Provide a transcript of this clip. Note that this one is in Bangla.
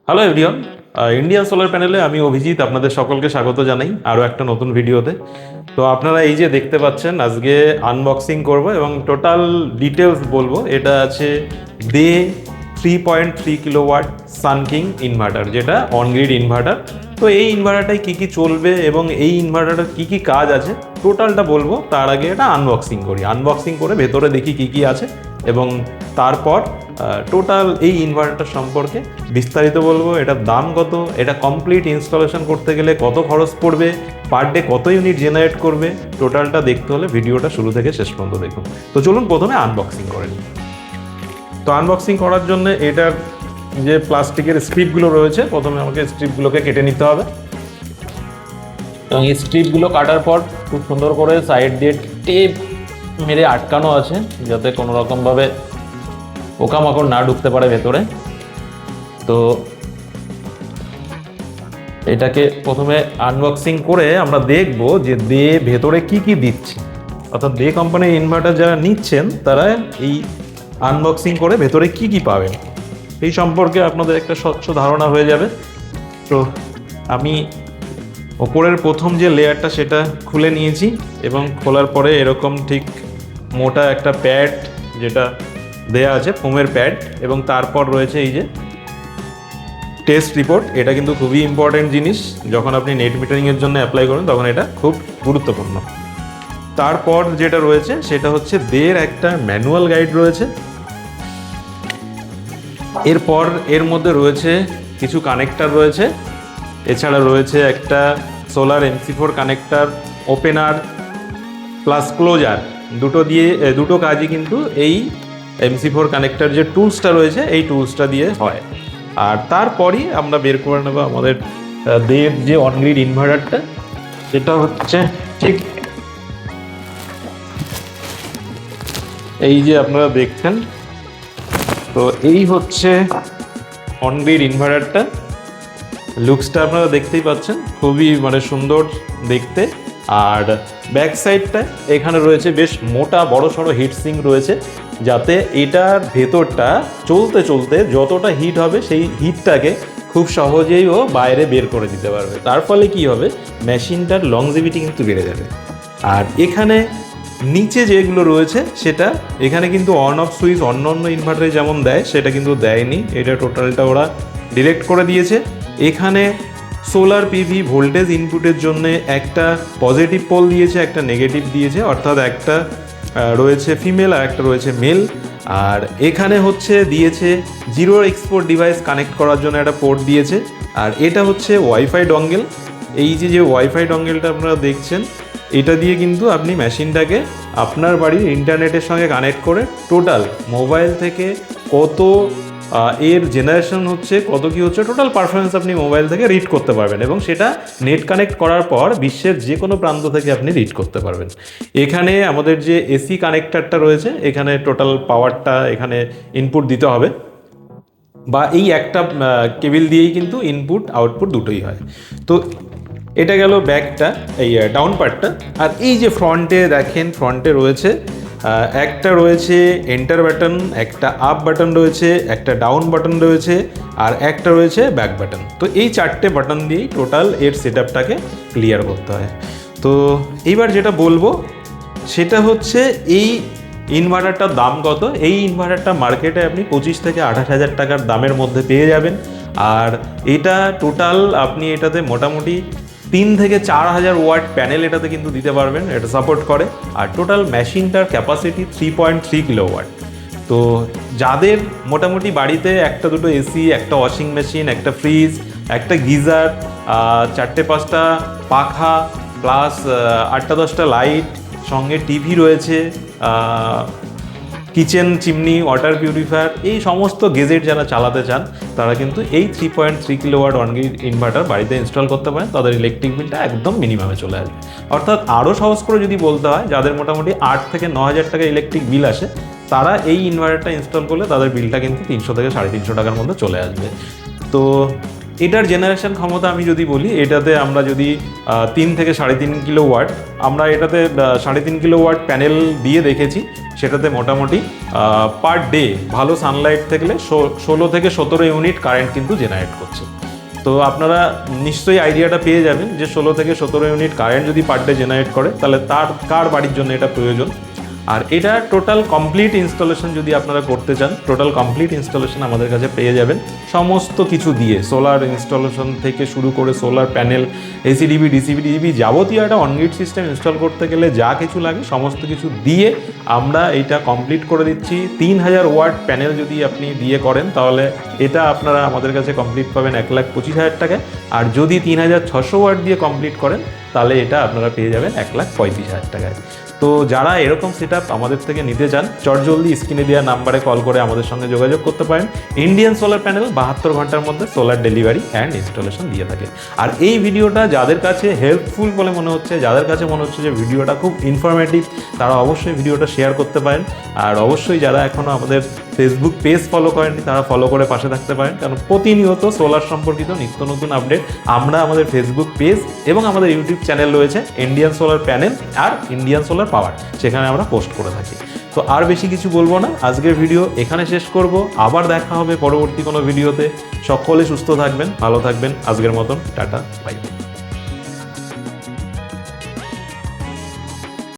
হ্যালো এভরিওয়ান, ইন্ডিয়ান সোলার প্যানেলে আমি অভিজিৎ আপনাদের সকলকে স্বাগত জানাই আরও একটা নতুন ভিডিওতে। তো আপনারা এই যে দেখতে পাচ্ছেন, আজকে আনবক্সিং করব এবং টোটাল ডিটেলস বলবো। এটা আছে দে 3.3 কিলোওয়াট সানকিং ইনভার্টার, যেটা অনগ্রিড ইনভার্টার। তো এই ইনভার্টারটায় কী কী চলবে এবং এই ইনভার্টারটার কী কী কাজ আছে টোটালটা বলবো। তার আগে এটা আনবক্সিং করি, আনবক্সিং করে ভেতরে দেখি কী কী আছে এবং তারপর টোটাল এই ইনভার্টারটার সম্পর্কে বিস্তারিত বলবো। এটার দাম কত, এটা কমপ্লিট ইনস্টলেশন করতে গেলে কত খরচ পড়বে, পার ডে কত ইউনিট জেনারেট করবে, টোটালটা দেখতে হলে ভিডিওটা শুরু থেকে শেষ পর্যন্ত দেখুন। তো চলুন প্রথমে আনবক্সিং করে নিই। তো আনবক্সিং করার জন্য এটার যে প্লাস্টিকের স্ট্রিপগুলো রয়েছে, প্রথমে আমাকে স্ট্রিপগুলোকে কেটে নিতে হবে এবং এই স্ট্রিপগুলো কাটার পর খুব সুন্দর করে সাইড দিয়ে টেপ মেরে আটকানো আছে, যাতে কোনো রকমভাবে পোকামাকড় না ঢুকতে পারে ভেতরে। তো এটাকে প্রথমে আনবক্সিং করে আমরা দেখব যে দে ভেতরে কি কি দিচ্ছে, অর্থাৎ দে কোম্পানির ইনভার্টার যারা নিচ্ছেন তারা এই আনবক্সিং করে ভেতরে কি কি পাবেন এই সম্পর্কে আপনাদের একটা স্বচ্ছ ধারণা হয়ে যাবে। তো আমি ওপরের প্রথম যে লেয়ারটা সেটা খুলে নিয়েছি এবং খোলার পরে এরকম ঠিক মোটা একটা প্যাড যেটা দেয়া আছে, ফোমের প্যাড, এবং তারপর রয়েছে এই যে টেস্ট রিপোর্ট। এটা কিন্তু খুবই ইম্পর্টেন্ট জিনিস, যখন আপনি নেট মিটারিংয়ের জন্য অ্যাপ্লাই করেন তখন এটা খুব গুরুত্বপূর্ণ। তারপর যেটা রয়েছে সেটা হচ্ছে দের একটা ম্যানুয়াল গাইড রয়েছে। এরপর এর মধ্যে রয়েছে কিছু কানেক্টার রয়েছে, এছাড়া রয়েছে একটা solar MC4 connector, opener plus closer, দুটো কাজই কিন্তু এই MC4 কানেক্টার যে টুলসটা রয়েছে এই টুলসটা দিয়ে হয়। আর তারপরই আমরা বের করে নেব আমাদের দের যে অনগ্রিড ইনভার্টারটা, সেটা হচ্ছে ঠিক এই যে আপনারা দেখছেন। তো এই হচ্ছে অনগ্রিড ইনভার্টারটা, লুকসটা আপনারা দেখতেই পাচ্ছেন, খুবই সুন্দর দেখতে। আর ব্যাক সাইডটা এখানে রয়েছে বেশ মোটা বড় সড়ো হিট সিঙ্ক রয়েছে, যাতে এটার ভেতরটা চলতে চলতে যতটা হিট হবে সেই হিটটাকে খুব সহজেই ও বাইরে বের করে দিতে পারবে। তার ফলে কি হবে, মেশিনটার লংজিভিটি কিন্তু বেড়ে যাবে। আর এখানে নিচে যেগুলো রয়েছে সেটা এখানে কিন্তু অন অফ সুইচ অন্য অন্য ইনভার্টারে যেমন দেয় সেটা কিন্তু দেয়নি, এটা টোটালটা ওরা ডিরেক্ট করে দিয়েছে। এখানে সোলার পিভি ভোল্টেজ ইনপুটের জন্য একটা পজিটিভ পোল দিয়েছে, একটা নেগেটিভ দিয়েছে, অর্থাৎ একটা রয়েছে ফিমেল আর একটা রয়েছে মেল। আর এখানে হচ্ছে দিয়েছে জিরো এক্সপোর্ট ডিভাইস কানেক্ট করার জন্য একটা পোর্ট দিয়েছে। আর এটা হচ্ছে ওয়াইফাই ডঙ্গেল। এই যে ওয়াইফাই ডঙ্গেলটা আপনারা দেখছেন, এটা দিয়ে কিন্তু আপনি মেশিনটাকে আপনার বাড়ির ইন্টারনেটের সঙ্গে কানেক্ট করে টোটাল মোবাইল থেকে কত এর জেনারেশন হচ্ছে, কত কি হচ্ছে, টোটাল পারফরমেন্স আপনি মোবাইল থেকে রিড করতে পারবেন এবং সেটা নেট কানেক্ট করার পর বিশ্বের যে কোনো প্রান্ত থেকে আপনি রিড করতে পারবেন। এখানে আমাদের যে এসি কানেক্টারটা রয়েছে, এখানে টোটাল পাওয়ারটা এখানে ইনপুট দিতে হবে, বা এই একটা কেবিল দিয়েই কিন্তু ইনপুট আউটপুট দুটোই হয়। তো এটা গেল ব্যাকটা, এই ডাউন পার্টটা। আর এই যে ফ্রন্টে দেখেন, ফ্রন্টে রয়েছে একটা রয়েছে এন্টার বাটন, একটা আপ বাটন রয়েছে, একটা ডাউন বাটন রয়েছে, আর একটা রয়েছে ব্যাক বাটন। তো এই চারটে বাটন দিয়েই টোটাল এর সেটআপটাকে ক্লিয়ার করতে হয়। তো এইবার যেটা বলবো সেটা হচ্ছে এই ইনভার্টারটার দাম কত। এই ইনভার্টারটা মার্কেটে আপনি 25 থেকে 28 হাজার টাকার দামের মধ্যে পেয়ে যাবেন। আর এটা টোটাল আপনি এটাতে মোটামুটি 3 থেকে 4 হাজার ওয়াট প্যানেল এটাতে কিন্তু দিতে পারবেন, এটা সাপোর্ট করে। আর টোটাল মেশিনটার ক্যাপাসিটি 3.3 কিলোওয়াট। তো যাদের মোটামুটি বাড়িতে একটা দুটো এসি, একটা ওয়াশিং মেশিন, একটা ফ্রিজ, একটা গিজার, 4-5টা পাখা, প্লাস 8-10টা লাইট, সঙ্গে টিভি রয়েছে, কিচেন চিমনি, ওয়াটার পিউরিফায়ার, এই সমস্ত গেজেট যারা চালাতে চান তারা কিন্তু এই 3.3 কিলোওয়াট অনগ্রিড ইনভার্টার বাড়িতে ইনস্টল করতে পারেন। তাদের ইলেকট্রিক বিলটা একদম মিনিমামে চলে আসবে। অর্থাৎ আরও সহজ করে যদি বলতে হয়, যাদের মোটামুটি 8 থেকে 9 হাজার টাকা ইলেকট্রিক বিল আসে, তারা এই ইনভার্টারটা ইনস্টল করলে তাদের বিলটা কিন্তু 300 থেকে 350 টাকার মধ্যে চলে আসবে। তো এটার জেনারেশন ক্ষমতা আমি যদি বলি, এটাতে আমরা যদি 3 থেকে 3.5 কিলোওয়াট, আমরা এটাতে 3.5 কিলোওয়াট প্যানেল দিয়ে দেখেছি, সেটাতে মোটামুটি পার ডে ভালো সানলাইট থাকলে 16 থেকে 17 ইউনিট কারেন্ট কিন্তু জেনারেট করছে। তো আপনারা নিশ্চয়ই আইডিয়াটা পেয়ে যাবেন যে 16 থেকে 17 ইউনিট কারেন্ট যদি পার ডে জেনারেট করে তাহলে তার কার বাড়ির জন্য এটা প্রয়োজন। আর এটা টোটাল কমপ্লিট ইনস্টলেশন যদি আপনারা করতে চান, টোটাল কমপ্লিট ইনস্টলেশন আমাদের কাছে পেয়ে যাবেন সমস্ত কিছু দিয়ে, সোলার ইনস্টলেশন থেকে শুরু করে সোলার প্যানেল, এসিডিবি, ডিসিবি যাবতীয় একটা অনগ্রিড সিস্টেম ইনস্টল করতে গেলে যা কিছু লাগে সমস্ত কিছু দিয়ে আমরা এটা কমপ্লিট করে দিচ্ছি। 3000 ওয়াট প্যানেল যদি আপনি দিয়ে করেন তাহলে এটা আপনারা আমাদের কাছে কমপ্লিট পাবেন 1,25,000 টাকায়। আর যদি 3600 ওয়াট দিয়ে কমপ্লিট করেন তাহলে এটা আপনারা পেয়ে যাবেন 1,35,000 টাকায়। তো যারা এরকম সেটআপ আমাদের থেকে নিতে চান, চটজলদি স্ক্রিনে দেওয়া নাম্বারে কল করে আমাদের সঙ্গে যোগাযোগ করতে পারেন। ইন্ডিয়ান সোলার প্যানেল 72 ঘন্টার মধ্যে সোলার ডেলিভারি অ্যান্ড ইনস্টলেশন দিয়ে থাকে। আর এই ভিডিওটা যাদের কাছে হেল্পফুল বলে মনে হচ্ছে, যাদের কাছে মনে হচ্ছে যে ভিডিওটা খুব ইনফরমেটিভ, তারা অবশ্যই ভিডিওটা শেয়ার করতে পারেন। আর অবশ্যই যারা এখনও আমাদের ফেসবুক পেজ ফলো করেননি তারা ফলো করে পাশে থাকতে পারেন, কারণ প্রতিনিয়ত সোলার সম্পর্কিত নিত্য নতুন আপডেট আমরা আমাদের ফেসবুক পেজ এবং আমাদের ইউটিউব চ্যানেল রয়েছে ইন্ডিয়ান সোলার প্যানেল আর ইন্ডিয়ান সোলার পাওয়ার, সেখানে আমরা পোস্ট করে থাকি। তো আর বেশি কিছু বলবো না, আজকের ভিডিও এখানে শেষ করব। আবার দেখা হবে পরবর্তী কোনো ভিডিওতে। সকলে সুস্থ থাকবেন, ভালো থাকবেন। আজকের মতন টাটা, বাই।